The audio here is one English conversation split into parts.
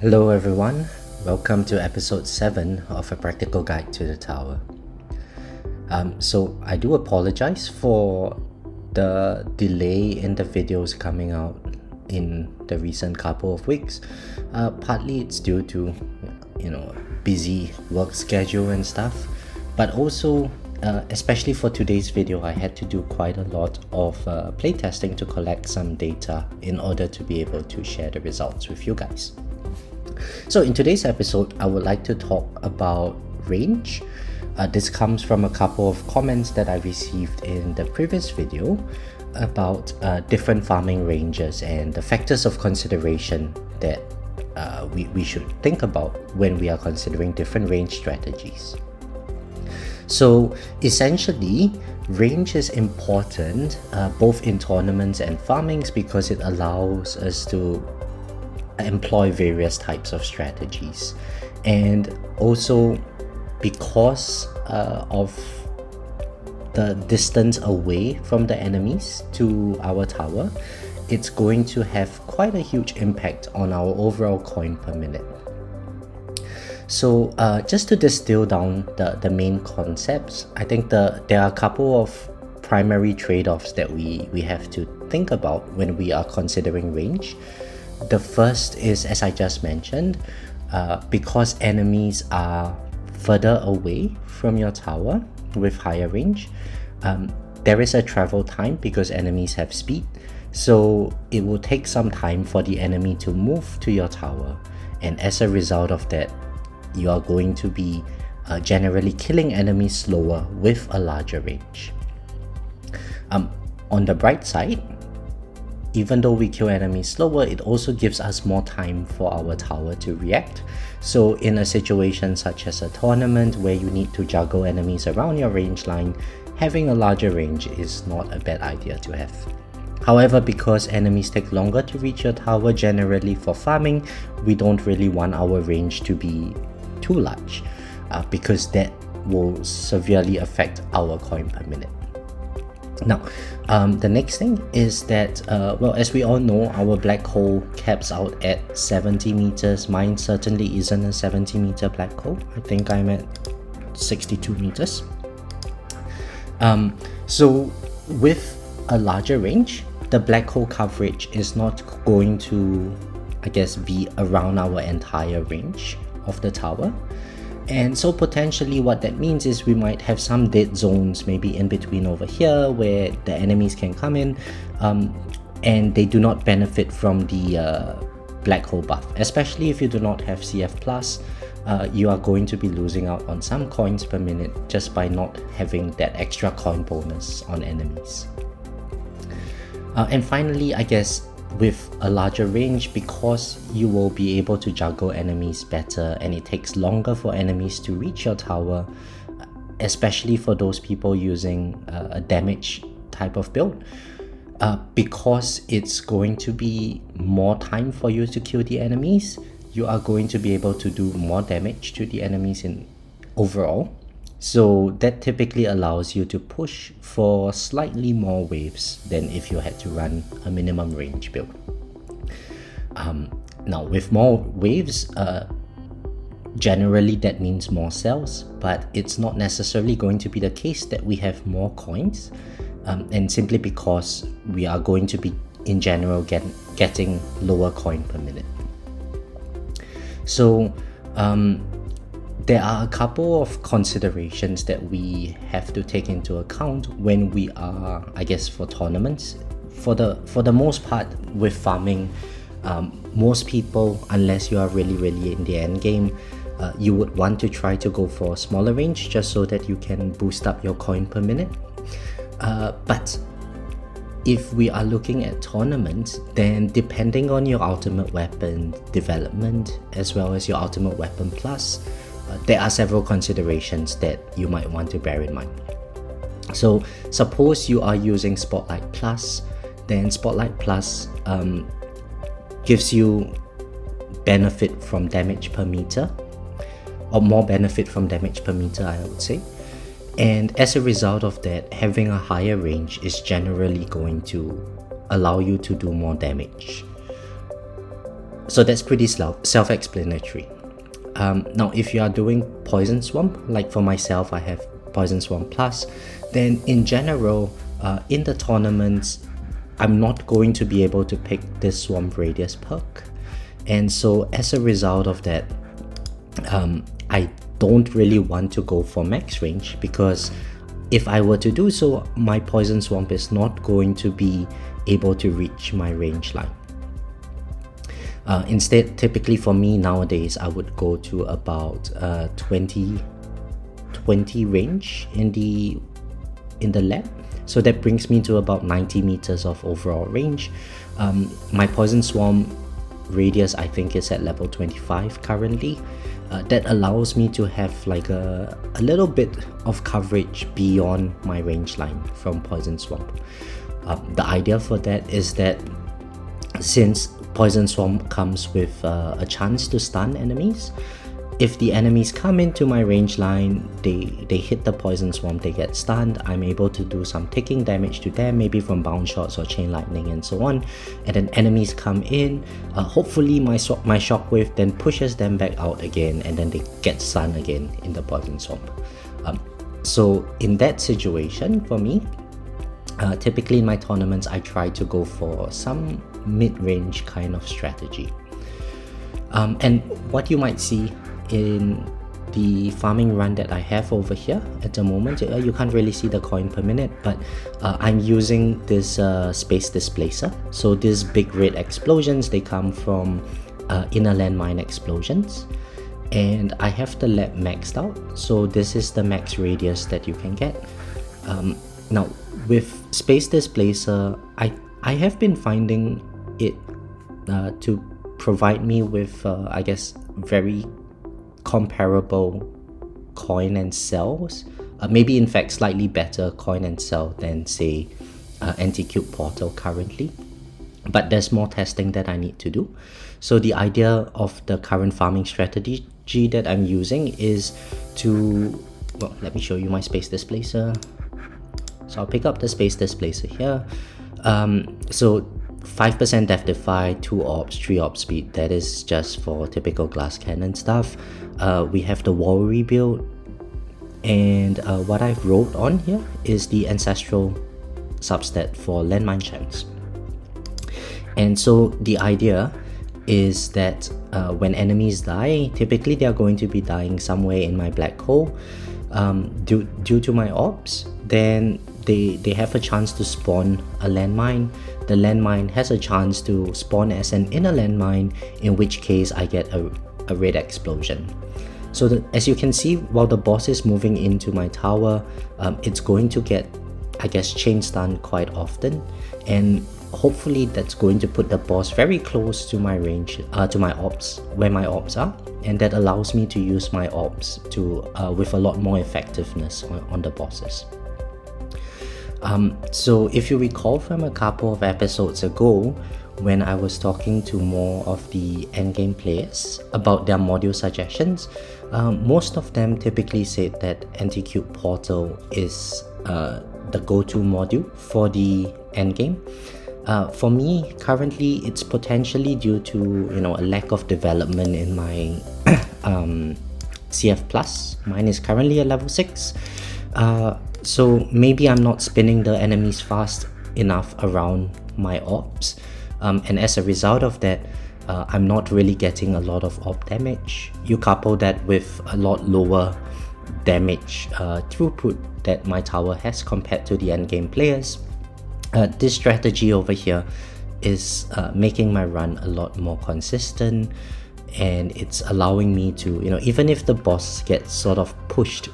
Hello everyone, welcome to episode 7 of A Practical Guide to the Tower. So I do apologize for the delay in the videos coming out in the recent couple of weeks. Partly it's due to, busy work schedule and stuff, but also especially for today's video, I had to do quite a lot of playtesting to collect some data in order to be able to share the results with you guys. So in today's episode, I would like to talk about range. This comes from a couple of comments that I received in the previous video about different farming ranges and the factors of consideration that we should think about when we are considering different range strategies. So essentially, range is important both in tournaments and farmings because it allows us to employ various types of strategies, and also because of the distance away from the enemies to our tower, it's going to have quite a huge impact on our overall coin per minute. So just to distill down the main concepts, I think there are a couple of primary trade-offs that we have to think about when we are considering range. The first is, as I just mentioned, because enemies are further away from your tower with higher range, there is a travel time because enemies have speed. So it will take some time for the enemy to move to your tower, and as a result of that, you are going to be generally killing enemies slower with a larger range. On the bright side, even though we kill enemies slower, it also gives us more time for our tower to react. So in a situation such as a tournament where you need to juggle enemies around your range line, having a larger range is not a bad idea to have. However, because enemies take longer to reach your tower generally for farming, we don't really want our range to be too large because that will severely affect our coin per minute. Now, the next thing is that, as we all know, our black hole caps out at 70 meters. Mine certainly isn't a 70-meter black hole. I think I'm at 62 meters. So with a larger range, the black hole coverage is not going to, be around our entire range of the tower. And so potentially what that means is we might have some dead zones maybe in between over here where the enemies can come in and they do not benefit from the black hole buff. Especially if you do not have CF+, you are going to be losing out on some coins per minute just by not having that extra coin bonus on enemies. And finally, with a larger range, because you will be able to juggle enemies better and it takes longer for enemies to reach your tower, especially for those people using a damage type of build, because it's going to be more time for you to kill the enemies, you are going to be able to do more damage to the enemies in overall. So that typically allows you to push for slightly more waves than if you had to run a minimum range build. Now with more waves, generally that means more cells, but it's not necessarily going to be the case that we have more coins, and simply because we are going to be in general getting lower coin per minute. So there are a couple of considerations that we have to take into account when we are, for tournaments. For the most part, with farming, most people, unless you are really in the end game, you would want to try to go for a smaller range just so that you can boost up your coin per minute. But if we are looking at tournaments, then depending on your ultimate weapon development as well as your ultimate weapon plus, there are several considerations that you might want to bear in mind. So suppose you are using Spotlight Plus, then Spotlight Plus gives you benefit from damage per meter, or more benefit from damage per meter, I would say. And as a result of that, having a higher range is generally going to allow you to do more damage. So that's pretty self-explanatory. Now, if you are doing Poison Swamp, like for myself, I have Poison Swamp Plus, then in general, in the tournaments, I'm not going to be able to pick this Swamp Radius perk. And so as a result of that, I don't really want to go for max range, because if I were to do so, my Poison Swamp is not going to be able to reach my range line. Instead, typically for me nowadays, I would go to about 20 range in the lab. So that brings me to about 90 meters of overall range. My Poison Swamp radius, I think, is at level 25 currently. That allows me to have like a little bit of coverage beyond my range line from Poison Swamp. The idea for that is that since Poison Swamp comes with a chance to stun enemies, if the enemies come into my range line, they hit the Poison Swamp, they get stunned, I'm able to do some ticking damage to them, maybe from bounce shots or chain lightning and so on. And then enemies come in, hopefully my shockwave then pushes them back out again, and then they get stunned again in the Poison Swamp. So in that situation, for me, typically in my tournaments, I try to go for some mid-range kind of strategy. And what you might see in the farming run that I have over here at the moment, you can't really see the coin per minute, but I'm using this space displacer. So these big red explosions, they come from inner landmine explosions, and I have the lab maxed out. So this is the max radius that you can get. Now with space displacer, I have been finding it to provide me with I guess very comparable coin and cells, maybe in fact slightly better coin and cell than say Anti-Cube Portal currently, but there's more testing that I need to do. So the idea of the current farming strategy that I'm using is to, well, let me show you my space displacer. So I'll pick up the space displacer here. So 5% death defy, 2 orbs, 3 orb speed, that is just for typical glass cannon stuff. We have the wall rebuild, and what I've wrote on here is the ancestral substat for landmine chance. And so the idea is that when enemies die, typically they are going to be dying somewhere in my black hole. Due to my orbs, then they have a chance to spawn a landmine. The landmine has a chance to spawn as an inner landmine, in which case I get a red explosion. So as you can see, while the boss is moving into my tower, it's going to get, I guess, chain stun quite often, and hopefully that's going to put the boss very close to my range, to my orbs, where my orbs are, and that allows me to use my orbs to with a lot more effectiveness on the bosses. So if you recall from a couple of episodes ago, when I was talking to more of the endgame players about their module suggestions, most of them typically said that Anti-Cube Portal is the go-to module for the endgame. For me, currently, it's potentially due to a lack of development in my CF Plus. Mine is currently at level 6. So maybe I'm not spinning the enemies fast enough around my orbs, and as a result of that, I'm not really getting a lot of orb damage. You couple that with a lot lower damage throughput that my tower has compared to the endgame players. This strategy over here is making my run a lot more consistent, and it's allowing me to, even if the boss gets sort of pushed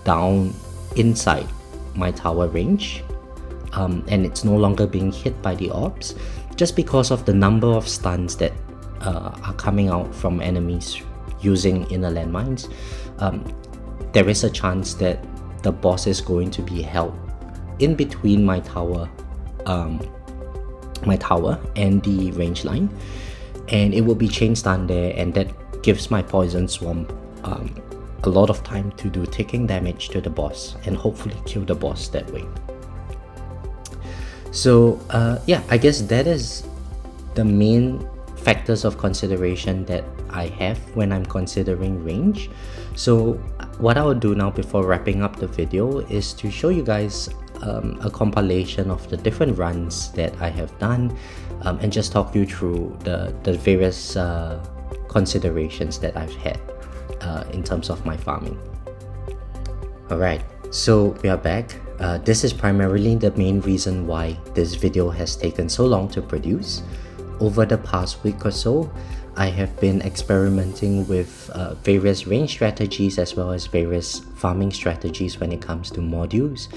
down inside my tower range, and it's no longer being hit by the orbs, just because of the number of stuns that are coming out from enemies using inner landmines, there is a chance that the boss is going to be held in between my tower and the range line, and it will be chain stun there, and that gives my Poison Swamp a lot of time to do ticking damage to the boss and hopefully kill the boss that way. So yeah, I guess that is the main factors of consideration that I have when I'm considering range. So what I will do now before wrapping up the video is to show you guys a compilation of the different runs that I have done, and just talk you through the various considerations that I've had in terms of my farming. Alright, so we are back. This is primarily the main reason why this video has taken so long to produce. Over the past week or so, I have been experimenting with various range strategies as well as various farming strategies when it comes to modules,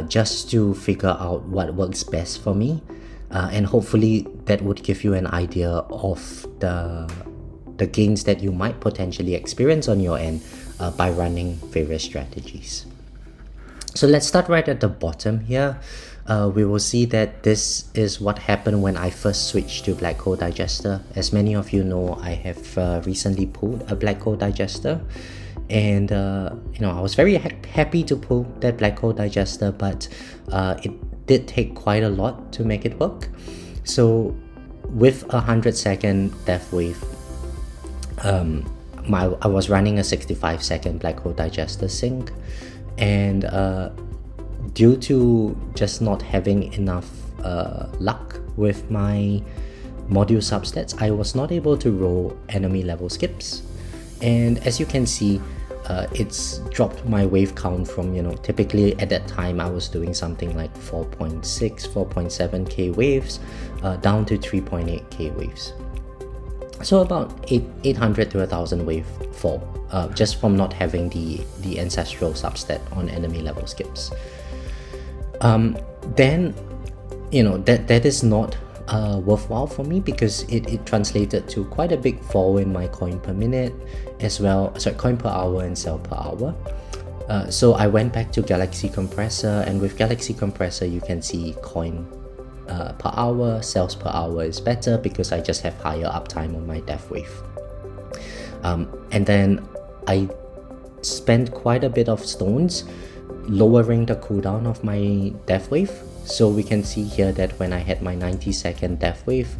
just to figure out what works best for me, and hopefully that would give you an idea of the gains that you might potentially experience on your end by running various strategies. So let's start right at the bottom here. We will see that this is what happened when I first switched to black hole digester. As many of you know, I have recently pulled a black hole digester, and I was very happy to pull that black hole digester, but it did take quite a lot to make it work. So with 100-second death wave, I was running a 65-second black hole digester sync, and due to just not having enough luck with my module substats, I was not able to roll enemy level skips. And as you can see, it's dropped my wave count from, typically at that time I was doing something like 4.6, 4.7k waves down to 3.8k waves. So about 800 to 1000 wave fall, just from not having the ancestral substat on enemy level skips. Then that is not worthwhile for me, because it translated to quite a big fall in my coin per minute as well, coin per hour and cell per hour. So I went back to Galaxy Compressor, and with Galaxy Compressor you can see coin per hour, cells per hour is better because I just have higher uptime on my death wave. And then I spent quite a bit of stones lowering the cooldown of my death wave. So we can see here that when I had my 90-second death wave,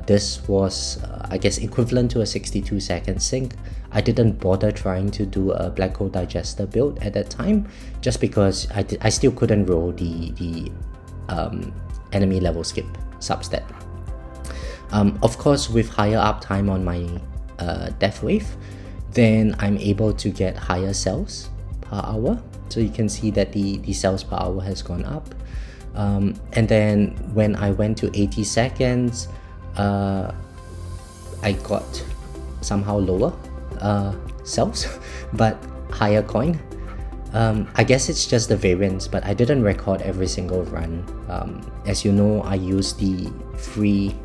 this was I guess equivalent to a 62-second sync. I didn't bother trying to do a black hole digester build at that time, just because I still couldn't roll the enemy level skip substat. Of course, with higher uptime on my death wave, then I'm able to get higher cells per hour. So you can see that the cells per hour has gone up. And then when I went to 80 seconds, I got somehow lower cells but higher coin. I guess it's just the variance, but I didn't record every single run. As you know, I use the free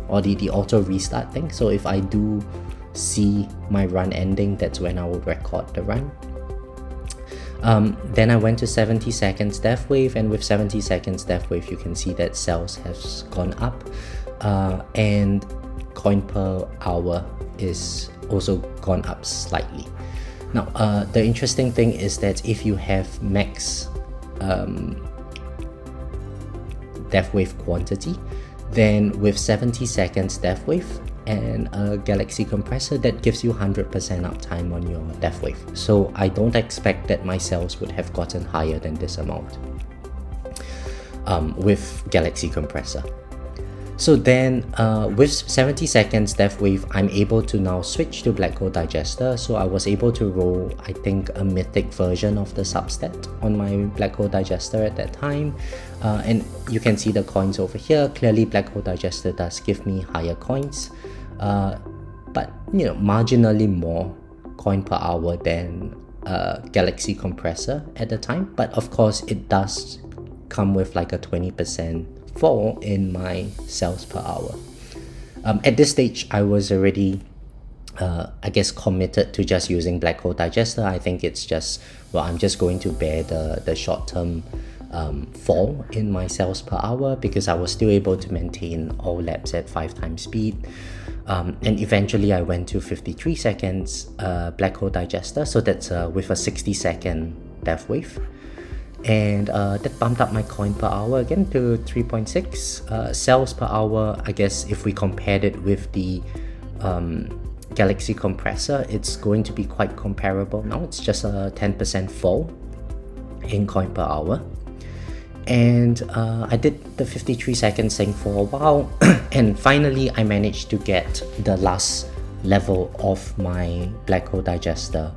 or the auto restart thing, so if I do see my run ending, that's when I will record the run. Then I went to 70 seconds death wave, and with 70 seconds death wave you can see that cells has gone up, and coin per hour is also gone up slightly. Now the interesting thing is that if you have max death wave quantity, then with 70 seconds death wave and a Galaxy Compressor, that gives you 100% uptime on your death wave. So I don't expect that my cells would have gotten higher than this amount with Galaxy Compressor. So then with 70 seconds death wave, I'm able to now switch to black hole digester. So I was able to roll, I think, a mythic version of the substat on my black hole digester at that time, and you can see the coins over here. Clearly black hole digester does give me higher coins, but marginally more coin per hour than Galaxy Compressor at the time. But of course it does come with like a 20% fall in my cells per hour. At this stage I was already I guess committed to just using black hole digester. I think it's just, well, I'm just going to bear the short-term fall in my cells per hour, because I was still able to maintain all laps at 5 times speed. And eventually I went to 53 seconds black hole digester, so that's with a 60-second death wave. and that bumped up my coin per hour again to 3.6. Cells per hour, I guess if we compared it with the Galaxy compressor, it's going to be quite comparable now. It's just a 10% fall in coin per hour. And I did the 53-second sync for a while and finally I managed to get the last level of my black hole digester,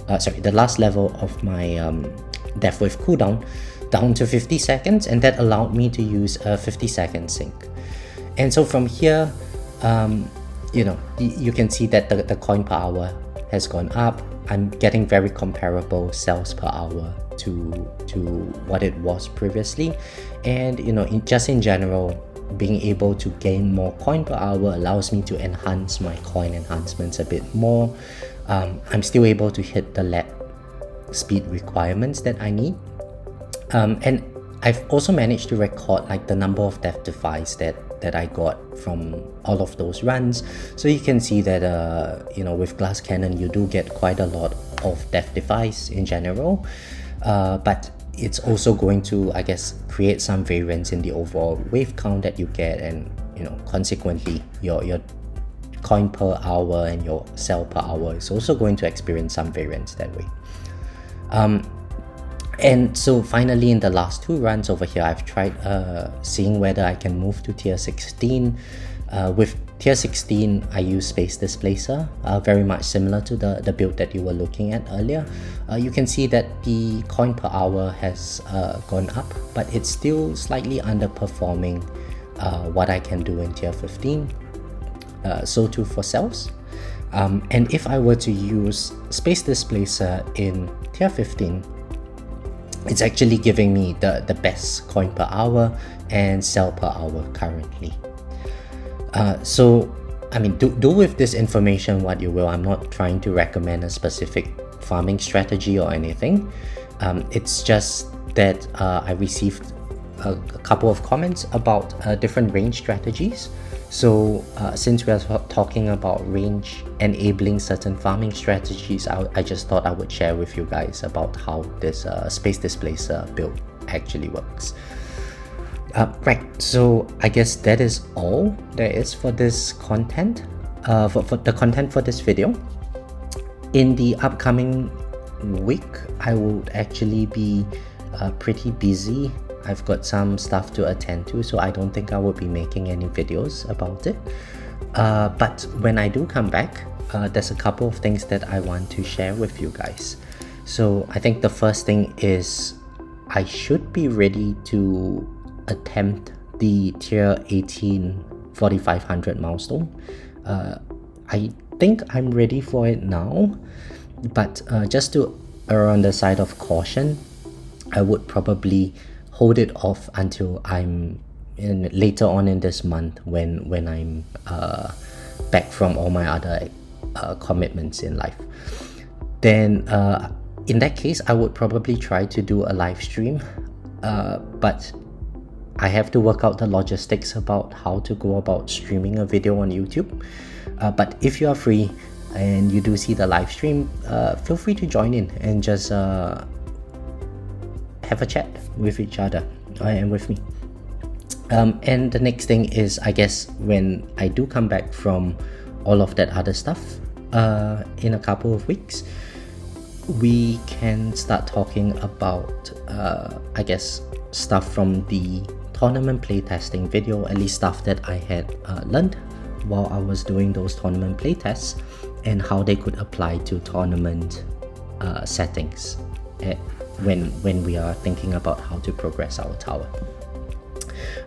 the last level of my depth wave cooldown down to 50 seconds, and that allowed me to use a 50-second sync. And so from here, you know, you can see that the coin per hour has gone up. I'm getting very comparable cells per hour to what it was previously, and you know, just in general, being able to gain more coin per hour allows me to enhance my coin enhancements a bit more. I'm still able to hit the lab speed requirements that I need, and I've also managed to record like the number of death defies that I got from all of those runs. So you can see that you know, with glass cannon you do get quite a lot of death defies in general, but it's also going to, I guess, create some variance in the overall wave count that you get, and you know, consequently your coin per hour and your cell per hour is also going to experience some variance that way. And so finally, in the last two runs over here, I've tried seeing whether I can move to tier 16. With tier 16, I use space displacer, very much similar to the build that you were looking at earlier. You can see that the coin per hour has gone up, but it's still slightly underperforming what I can do in tier 15. So too for cells. And if I were to use space displacer in tier 15, it's actually giving me the best coin per hour and cell per hour currently. So I mean, do with this information what you will. I'm not trying to recommend a specific farming strategy or anything. It's just that I received a couple of comments about different range strategies. So since we are talking about range enabling certain farming strategies, I just thought I would share with you guys about how this space displacer build actually works. Right, so I guess that is all there is for this content, for the content for this video. In the upcoming week, I will actually be pretty busy. I've got some stuff to attend to, so I don't think I will be making any videos about it. But when I do come back, there's a couple of things that I want to share with you guys. So I think the first thing is I should be ready to attempt the tier 18 4500 milestone. I think I'm ready for it now, but just to err on the side of caution, I would probably hold it off until I'm later on in this month when I'm back from all my other commitments in life. Then in that case, I would probably try to do a live stream, but I have to work out the logistics about how to go about streaming a video on YouTube. But if you are free and you do see the live stream, feel free to join in and just have a chat with each other and with me. And the next thing is, I guess, when I do come back from all of that other stuff in a couple of weeks, we can start talking about I guess stuff from the tournament playtesting video, at least stuff that I had learned while I was doing those tournament playtests, and how they could apply to tournament settings when we are thinking about how to progress our tower.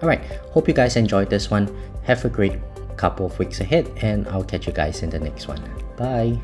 Alright, hope you guys enjoyed this one. Have a great couple of weeks ahead, and I'll catch you guys in the next one. Bye!